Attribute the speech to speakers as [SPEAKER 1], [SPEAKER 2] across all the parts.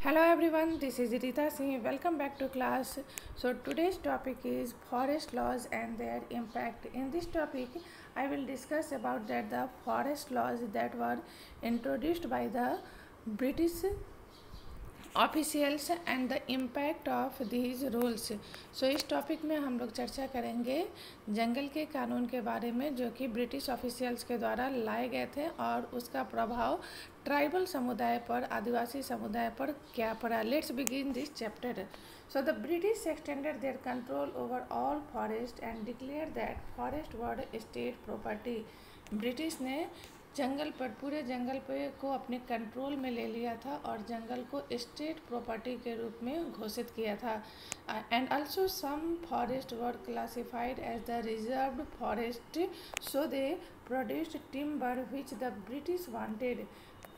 [SPEAKER 1] Hello everyone, this is Rita Singh. Welcome back to class. So today's topic is forest laws and their impact. In this topic, I will discuss about the forest laws that were introduced by the British officials and the impact of these rules. So इस topic में हम लोग चर्चा करेंगे जंगल के कानून के बारे में जो कि ब्रिटिश ऑफिशियल्स के द्वारा लाए गए थे और उसका प्रभाव ट्राइबल समुदाय पर, आदिवासी समुदाय पर क्या पड़ा। Let's begin this chapter. So the British extended their control over all forest and declare that forest were state property. British ने जंगल पर, पूरे जंगल पे को अपने कंट्रोल में ले लिया था और जंगल को स्टेट प्रॉपर्टी के रूप में घोषित किया था। And also some forest were classified as the reserved forest, so they produced timber which the British wanted.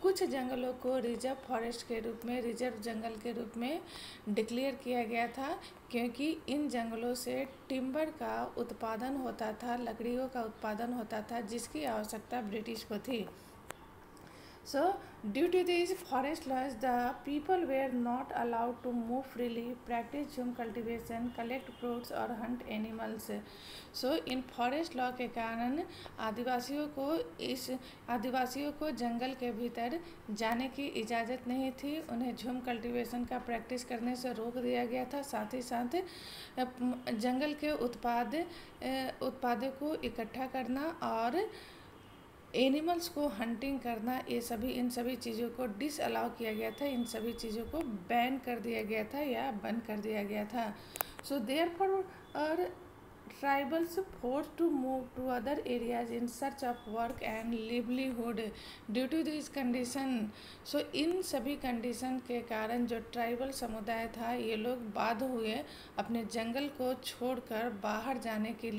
[SPEAKER 1] कुछ जंगलों को रिजर्व फॉरेस्ट के रूप में, रिजर्व जंगल के रूप में डिक्लेयर किया गया था क्योंकि इन जंगलों से टिम्बर का उत्पादन होता था, लकड़ियों का उत्पादन होता था जिसकी आवश्यकता ब्रिटिश को थी। So, due to these forest laws, the people were not allowed to move freely, practice झूम cultivation, collect fruits और hunt animals. So, इन फॉरेस्ट लॉ के कारण आदिवासियों को जंगल के भीतर जाने की इजाज़त नहीं थी। उन्हें झूम कल्टीवेशन का प्रैक्टिस करने से रोक दिया गया था। साथ ही साथ जंगल के उत्पादों को इकट्ठा करना और एनिमल्स को हंटिंग करना, इन सभी चीज़ों को डिसअलाउ किया गया था। इन सभी चीज़ों को बैन कर दिया गया था या बंद कर दिया गया था। So therefore tribals force to move to other areas in search of work and livelihood due to this condition. So इन सभी कंडीशन के कारण जो ट्राइबल समुदाय था, ये लोग बाध्य हुए अपने जंगल को छोड़कर बाहर जाने के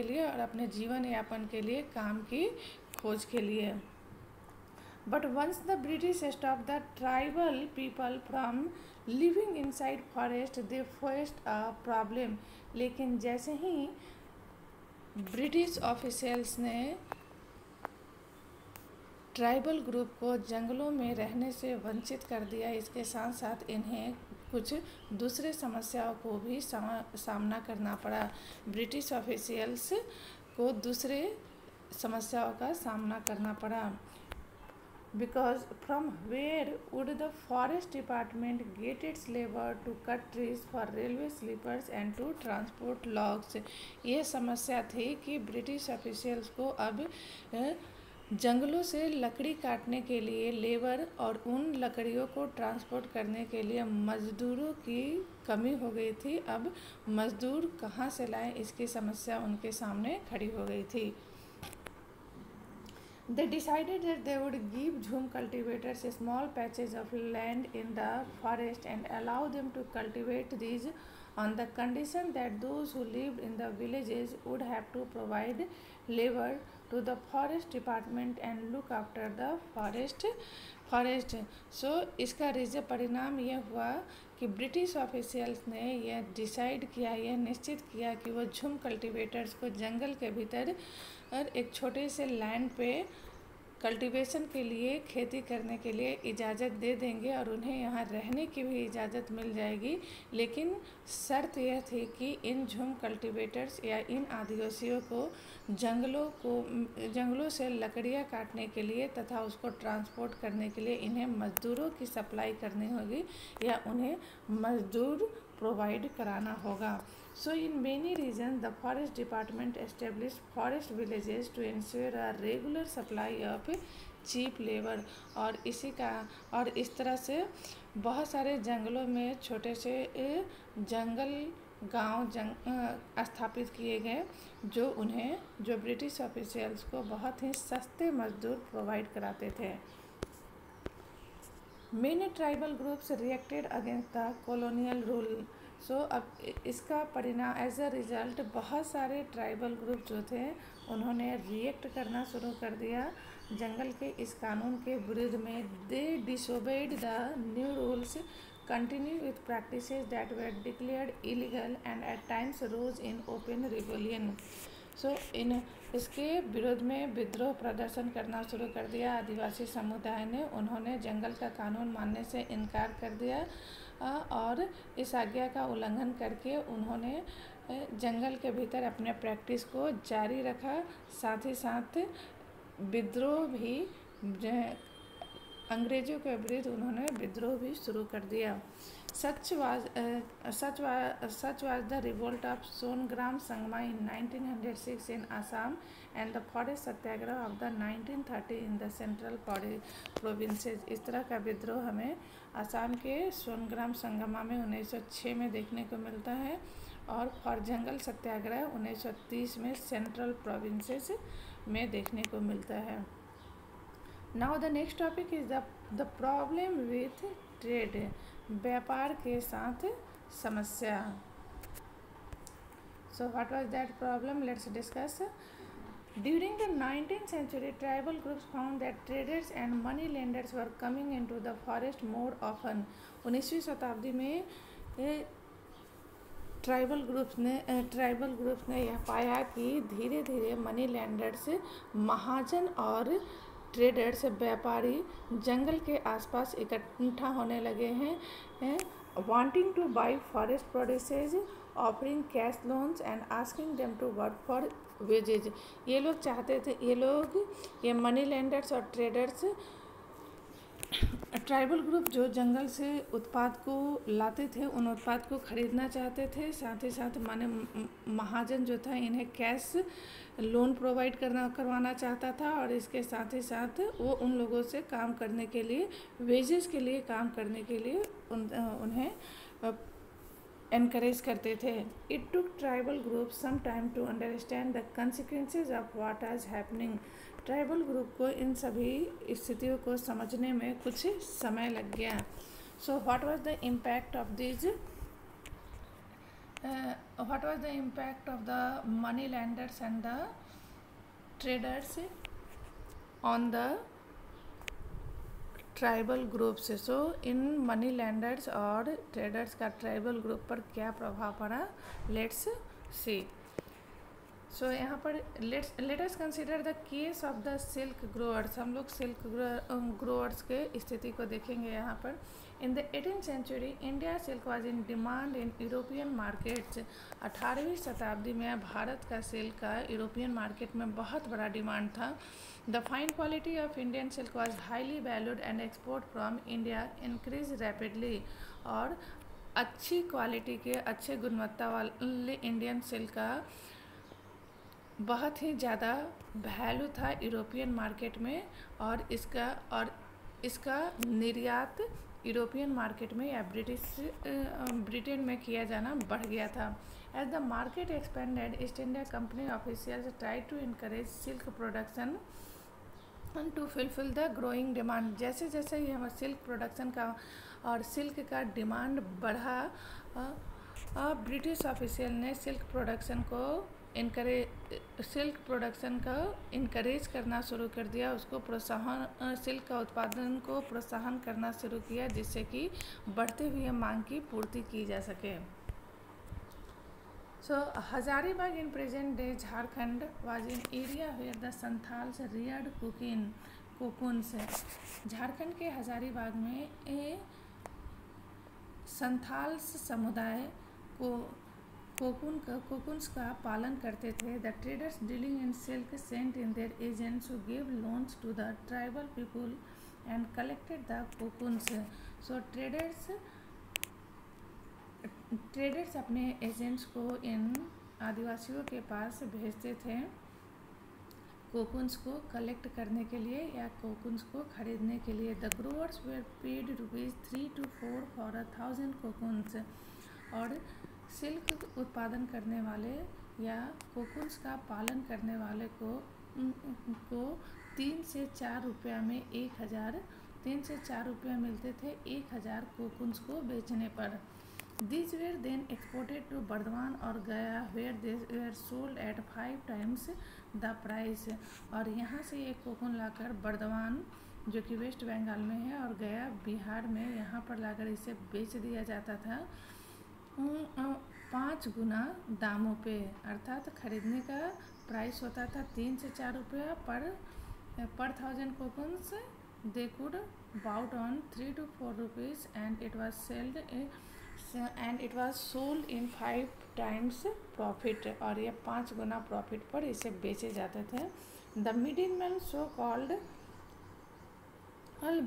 [SPEAKER 1] लिए और अपने जीवन यापन के लिए, काम की खोज के लिए। But once the British stopped the tribal people from living inside forest, they faced a problem. लेकिन जैसे ही ब्रिटिश ऑफिशियल्स ने ट्राइबल ग्रुप को जंगलों में रहने से वंचित कर दिया, इसके साथ साथ इन्हें कुछ दूसरे समस्याओं को भी सामना करना पड़ा। ब्रिटिश ऑफिशियल्स को दूसरे समस्याओं का सामना करना पड़ा। Because from where would the forest department get its labor to cut trees for railway sleepers and to transport logs? ये समस्या थी कि ब्रिटिश ऑफिशियल्स को अब जंगलों से लकड़ी काटने के लिए लेबर और उन लकड़ियों को ट्रांसपोर्ट करने के लिए मज़दूरों की कमी हो गई थी। अब मज़दूर कहाँ से लाएं, इसकी समस्या उनके सामने खड़ी हो गई थी। They decided that they would give Jhum cultivators small patches of land in the forest and allow them to cultivate these on the condition that those who lived in the villages would have to provide labor to the forest department and look after the forest. So इसका परिणाम यह हुआ कि British officials ने यह decide किया, यह निश्चित किया कि वो झूम कल्टीवेटर्स को जंगल के भीतर और एक छोटे से लैंड पे कल्टीवेशन के लिए, खेती करने के लिए इजाज़त दे देंगे और उन्हें यहाँ रहने की भी इजाज़त मिल जाएगी। लेकिन शर्त यह थी कि इन झूम कल्टीवेटर्स या इन आदिवासियों को जंगलों से लकड़ियाँ काटने के लिए तथा उसको ट्रांसपोर्ट करने के लिए इन्हें मज़दूरों की सप्लाई करनी होगी या उन्हें मज़दूर प्रोवाइड कराना होगा। So in many regions, the forest department established forest villages to ensure a regular supply of cheap labor। और इस तरह से बहुत सारे जंगलों में छोटे से जंगल गांव स्थापित किए गए जो ब्रिटिश ऑफिशियल्स को बहुत ही सस्ते मजदूर प्रोवाइड कराते थे। Many tribal groups reacted against the colonial rule। सो अब इसका परिणाम एज अ रिज़ल्ट बहुत सारे ट्राइबल ग्रुप जो थे उन्होंने रिएक्ट करना शुरू कर दिया जंगल के इस कानून के विरुद्ध में। They disobeyed the new rules, continue with practices that were declared illegal and at times rose in open rebellion. So in इसके विरोध में विद्रोह प्रदर्शन करना शुरू कर दिया आदिवासी समुदाय ने। उन्होंने जंगल का कानून मानने से इनकार कर दिया और इस आज्ञा का उल्लंघन करके उन्होंने जंगल के भीतर अपने प्रैक्टिस को जारी रखा। साथ ही साथ विद्रोह भी, अंग्रेज़ों के विरुद्ध उन्होंने विद्रोह भी शुरू कर दिया। Such was the revolt of Songram Sangma in 1906 in Assam and the forest satyagraha of the 1930 in the central provinces। इस तरह का विद्रोह हमें असम के सोनग्राम संगमा में 1906 में देखने को मिलता है और फॉर जंगल सत्याग्रह 1930 में सेंट्रल प्रोविंसेस में देखने को मिलता है। Now the next topic is the problem with trade, व्यापार के साथ समस्या। So what was that problem, let's discuss. During the 19th century, tribal groups found that traders and money lenders were coming into the forest more often। 19वीं शताब्दी में tribal groups ने यह पाया कि धीरे धीरे मनी लैंडर्स, महाजन और ट्रेडर्स, व्यापारी जंगल के आसपास इकट्ठा होने लगे हैं, wanting to buy forest produces, offering cash loans and asking them to work for wages. ये लोग चाहते थे, ये मनी लैंडर्स और ट्रेडर्स, ट्राइबल ग्रुप जो जंगल से उत्पाद को लाते थे उन उत्पाद को खरीदना चाहते थे। साथ ही साथ माने महाजन जो था इन्हें कैश लोन प्रोवाइड करवाना चाहता था और इसके साथ ही साथ वो उन लोगों से काम करने के लिए, वेजेस के लिए काम करने के लिए उन्हें एनकरेज करते थे। It took tribal group some time to understand the consequences of what is happening. Tribal group को इन सभी स्थितियों को समझने में कुछ समय लग गया। So what was the impact of this, what was the impact of the money lenders and the traders on the tribal groups. So in money lenders और ट्रेडर्स का ट्राइबल ग्रुप पर क्या प्रभाव पड़ा, लेट्स सी। सो यहाँ पर let us consider the case of the silk growers. हम लोग सिल्क ग्रोअर्स के स्थिति को देखेंगे यहाँ पर। In the 18th century India silk was in demand in European markets. 18वीं शताब्दी में भारत का सिल्क का यूरोपियन मार्केट में बहुत बड़ा डिमांड था। The fine quality of Indian silk was highly valued and export from India increase rapidly. और अच्छी क्वालिटी के, अच्छे गुणवत्ता वाले इंडियन सिल्क का बहुत ही ज़्यादा वैल्यू था यूरोपियन मार्केट में और इसका निर्यात यूरोपियन मार्केट में या ब्रिटेन में किया जाना बढ़ गया था। As the market expanded, East India Company officials try to encourage silk production to fulfil the growing demand. जैसे जैसे ये हमारे सिल्क प्रोडक्शन का और सिल्क का डिमांड बढ़ा, ब्रिटिश ऑफिशियल ने सिल्क प्रोडक्शन का इनकरेज करना शुरू कर दिया, उसको प्रोत्साहन, सिल्क का उत्पादन को प्रोत्साहन करना शुरू किया जिससे कि बढ़ते हुए मांग की पूर्ति की जा सके। So Hazaribagh in present day Jharkhand was in area where the Santhals reared cocoons. Jharkhand के हजारीबाग में संथाल्स समुदाय को कोकून्स का पालन करते थे। The traders dealing in silk sent in their agents who give loans to the tribal people and collected the cocoons. So traders अपने agents को इन आदिवासियों के पास भेजते थे कोकून्स को कलेक्ट करने के लिए या कोकून्स को खरीदने के लिए। The growers were paid ₹3 to 4 for 1,000 cocoons. और सिल्क उत्पादन करने वाले या कोकून्स का पालन करने वाले को 3 से 4 रुपया में 3 से 4 रुपया मिलते थे 1000 कोकून्स को बेचने पर। These were then exported to Burdwan और गया where they were sold at 5 times the price। और यहाँ से एक कोकून लाकर बर्दवान जो कि वेस्ट बंगाल में है और गया बिहार में, यहाँ पर लाकर इसे बेच दिया जाता था 5 गुना दामों पे, अर्थात खरीदने का प्राइस होता था 3 से 4 रुपया पर 1000 cocoons. They could bought on 3 to 4 rupees and it was sold in 5 times profit. और ये 5 गुना प्रॉफिट पर इसे बेचे जाते थे. The middlemen so called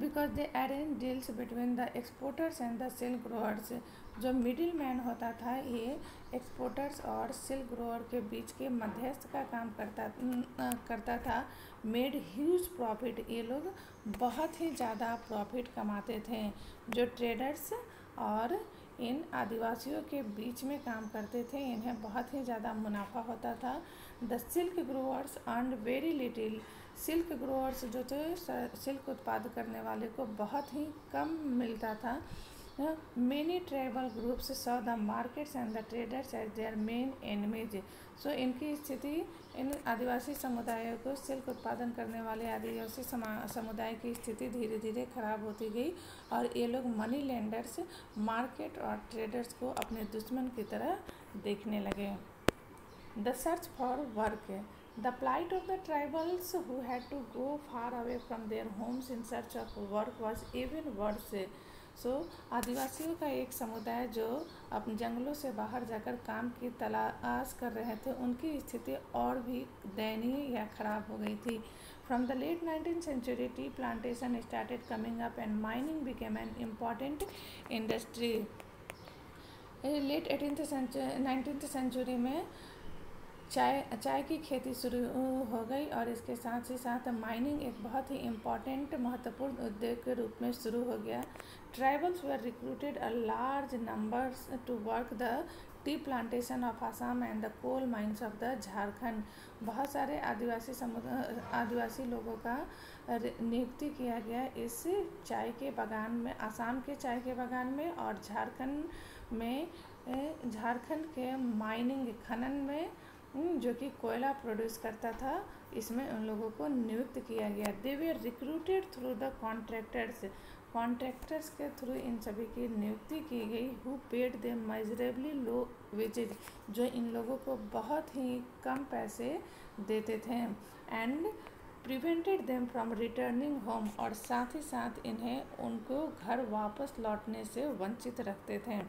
[SPEAKER 1] because they arrange deals between the exporters and the silk growers. जो मिडिल मैन होता था ये एक्सपोर्टर्स और सिल्क ग्रोअर के बीच के मध्यस्थ का काम करता था. Made huge profit. ये लोग बहुत ही ज़्यादा प्रॉफिट कमाते थे. जो ट्रेडर्स और इन आदिवासियों के बीच में काम करते थे इन्हें बहुत ही ज़्यादा मुनाफा होता था. The silk growers earn very little. Silk growers जो थे सिल्क उत्पादन करने वाले को बहुत ही कम मिलता था. Many tribal groups saw the markets and the traders as their main enemies. So इनकी स्थिति इन आदिवासी समुदायों को सिल्क उत्पादन करने वाले आदिवासी समुदाय की स्थिति धीरे धीरे खराब होती गई और ये लोग मनी लेंडर्स, मार्केट और ट्रेडर्स को अपने दुश्मन की तरह देखने लगे. The search for work. The plight of the tribals who had to go far away from their homes in search of work was even worse. आदिवासियों का एक समुदाय जो अपने जंगलों से बाहर जाकर काम की तलाश कर रहे थे उनकी स्थिति और भी दयनीय या खराब हो गई थी. From the late 19th century, tea plantation started coming up and mining became an important industry. Late 19th century में चाय की खेती शुरू हो गई और इसके साथ ही साथ माइनिंग एक बहुत ही इम्पॉर्टेंट महत्वपूर्ण उद्योग के रूप में शुरू हो गया. Tribals were recruited a large numbers to work the tea plantation of Assam and the coal mines of the Jharkhand. बहुत सारे आदिवासी लोगों का नियुक्ति किया गया इस चाय के बागान में, आसाम के चाय के बागान में और झारखंड के माइनिंग खनन में जो कि कोयला प्रोड्यूस करता था इसमें उन लोगों को नियुक्त किया गया. They were recruited through the contractors के थ्रू इन सभी की नियुक्ति की गई. Who paid they miserably low wages. जो इन लोगों को बहुत ही कम पैसे देते थे. And prevented them from returning home. और साथ ही साथ इन्हें उनको घर वापस लौटने से वंचित रखते थे.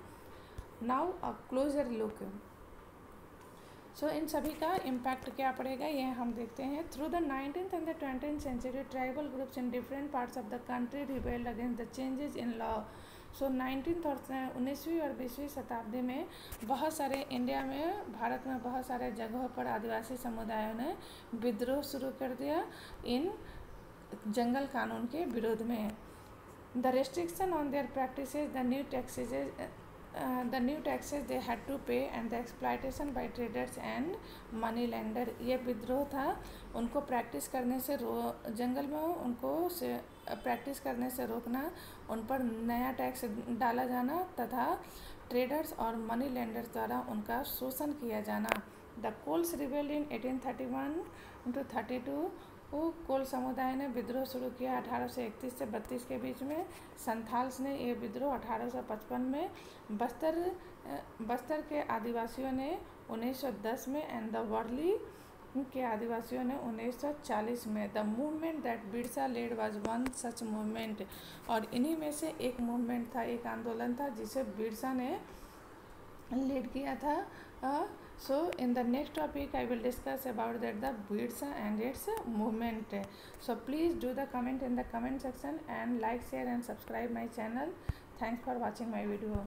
[SPEAKER 1] Now a closer look. इन सभी का इम्पैक्ट क्या पड़ेगा ये हम देखते हैं. Through the 19th and the 20th century tribal groups in different parts of the country rebelled against the changes in law. 19th और 19वीं और 20वीं शताब्दी में बहुत सारे इंडिया में, भारत में बहुत सारे जगहों पर आदिवासी समुदायों ने विद्रोह शुरू कर दिया इन जंगल कानून के विरोध में. The restriction on their practices, the new taxes they had to pay and the exploitation by traders and money lender. ये विद्रोह था. उनको प्रैक्टिस करने से जंगल में उनको प्रैक्टिस करने से रोकना, उन पर नया टैक्स डाला जाना तथा ट्रेडर्स और मनी लेंडर्स द्वारा उनका शोषण किया जाना. The Kols rebelled in 1831 to 32. Kol समुदाय ने विद्रोह शुरू किया 1831 से 32 के बीच में. संथाल्स ने ये विद्रोह 1855 में. बस्तर के आदिवासियों ने 1910 में एंड द वर्ली के आदिवासियों ने 1940 में. The movement that Birsa led was one such movement. और इन्हीं में से एक मूवमेंट था, एक आंदोलन था जिसे बिरसा ने लीड किया था. So in the next topic I will discuss about that the Birsa and its movement. So please do the comment in the comment section and like, share and subscribe my channel. Thanks for watching my video.